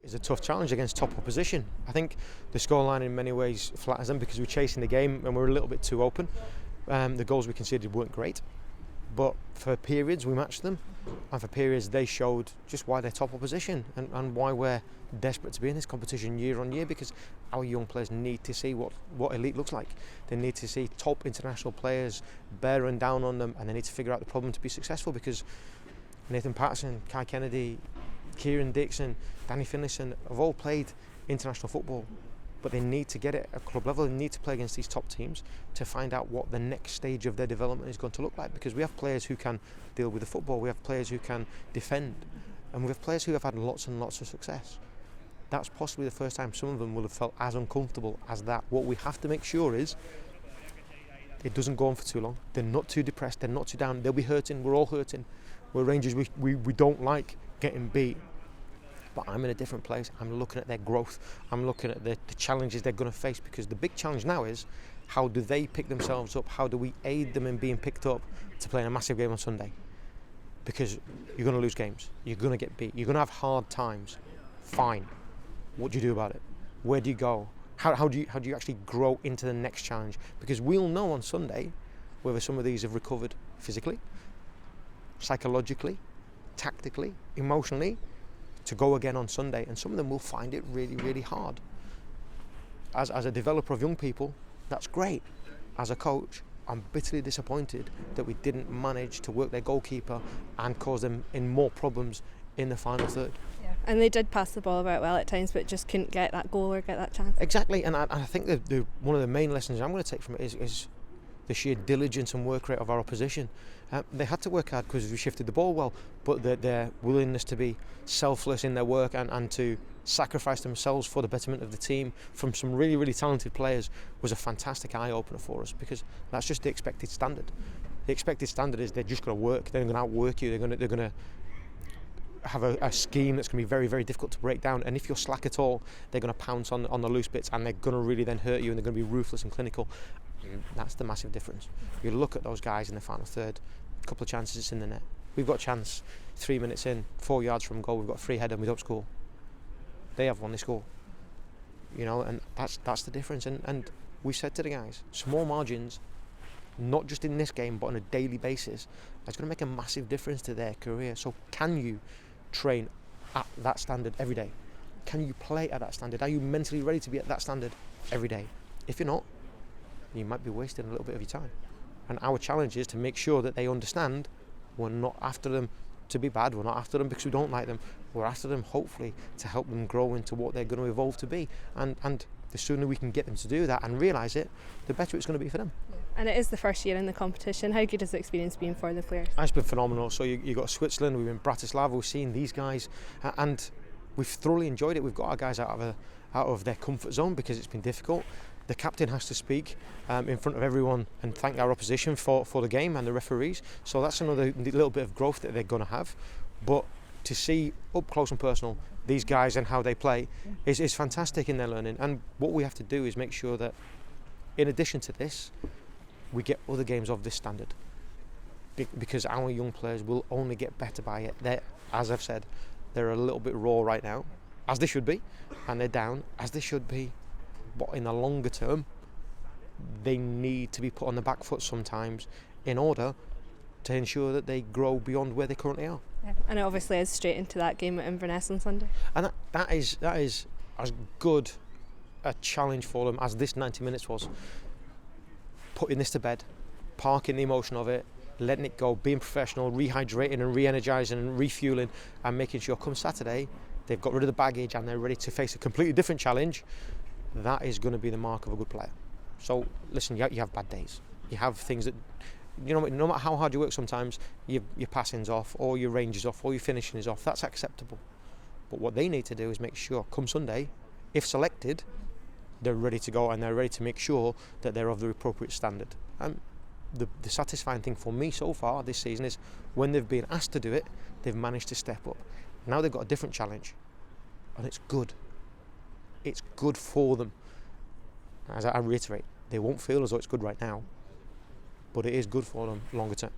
It's a tough challenge against top opposition. I think the scoreline in many ways flatters them because we're chasing the game and we're a little bit too open. The goals we conceded weren't great, but for periods we matched them, and for periods they showed just why they're top opposition and why we're desperate to be in this competition year on year, because our young players need to see what elite looks like. They need to see top international players bearing down on them, and they need to figure out the problem to be successful, because Nathan Patterson, Kai Kennedy, Kieran Dixon, Danny Finlayson have all played international football, but they need to get it at club level. They need to play against these top teams to find out what the next stage of their development is going to look like, because we have players who can deal with the football, we have players who can defend, and we have players who have had lots and lots of success. That's possibly the first time some of them will have felt as uncomfortable as that. What we have to make sure is it doesn't go on for too long. They're not too depressed, they're not too down. They'll be hurting, we're all hurting. We're Rangers, we don't like getting beat. But I'm in a different place. I'm looking at their growth. I'm looking at the challenges they're going to face, because the big challenge now is how do they pick themselves up? How do we aid them in being picked up to play in a massive game on Sunday? Because you're going to lose games. You're going to get beat. You're going to have hard times. Fine. What do you do about it? Where do you go? How do you actually grow into the next challenge? Because we'll know on Sunday whether some of these have recovered physically, psychologically, tactically, emotionally, to go again on Sunday, and some of them will find it really, really hard. As a developer of young people, that's great. As a coach, I'm bitterly disappointed that we didn't manage to work their goalkeeper and cause them in more problems in the final third. Yeah, and they did pass the ball about well at times, but just couldn't get that goal or get that chance. Exactly, and I think that one of the main lessons I'm going to take from it is the sheer diligence and work rate of our opposition. They had to work hard because we shifted the ball well, but their willingness to be selfless in their work and to sacrifice themselves for the betterment of the team from some really, really talented players was a fantastic eye-opener for us, because that's just the expected standard. The expected standard is they're just going to work, they're going to outwork you, they're going to have a scheme that's going to be very, very difficult to break down, and if you're slack at all, they're going to pounce on the loose bits, and they're going to really then hurt you, and they're going to be ruthless and clinical. That's the massive difference. You look at those guys in the final third, a couple of chances, it's in the net. We've got a chance 3 minutes in, 4 yards from goal, we've got a free header and we don't score. They have one, they score. And that's the difference. And we said to the guys, small margins, not just in this game but on a daily basis, that's going to make a massive difference to their career. So can you train at that standard every day? Can you play at that standard? Are you mentally ready to be at that standard every day? If you're not, you might be wasting a little bit of your time. And our challenge is to make sure that they understand we're not after them to be bad, we're not after them because we don't like them, we're after them hopefully to help them grow into what they're going to evolve to be. And the sooner we can get them to do that and realise it, the better it's going to be for them. And it is the first year in the competition. How good has the experience been for the players? It's been phenomenal. So you got Switzerland, we've been in Bratislava, we've seen these guys, and we've thoroughly enjoyed it. We've got our guys out of their comfort zone because it's been difficult. The captain has to speak in front of everyone and thank our opposition for the game and the referees. So that's another little bit of growth that they're going to have. But to see up close and personal these guys and how they play is fantastic in their learning. And what we have to do is make sure that in addition to this, we get other games of this standard. Because our young players will only get better by it. As I've said, they're a little bit raw right now, as they should be, and they're down, as they should be. But in the longer term, they need to be put on the back foot sometimes in order to ensure that they grow beyond where they currently are. Yeah. And it obviously is straight into that game at Inverness on Sunday. And that is as good a challenge for them as this 90 minutes was. Putting this to bed, parking the emotion of it, letting it go, being professional, rehydrating and re-energising and refueling, and making sure come Saturday they've got rid of the baggage and they're ready to face a completely different challenge. That is going to be the mark of a good player. So listen, you have bad days. You have things that, no matter how hard you work, sometimes your passing's off, or your range is off, or your finishing is off. That's acceptable. But what they need to do is make sure come Sunday, if selected, they're ready to go and they're ready to make sure that they're of the appropriate standard. And the satisfying thing for me so far this season is when they've been asked to do it, they've managed to step up. Now they've got a different challenge, and it's good. It's good for them. As I reiterate, they won't feel as though it's good right now, but it is good for them longer term.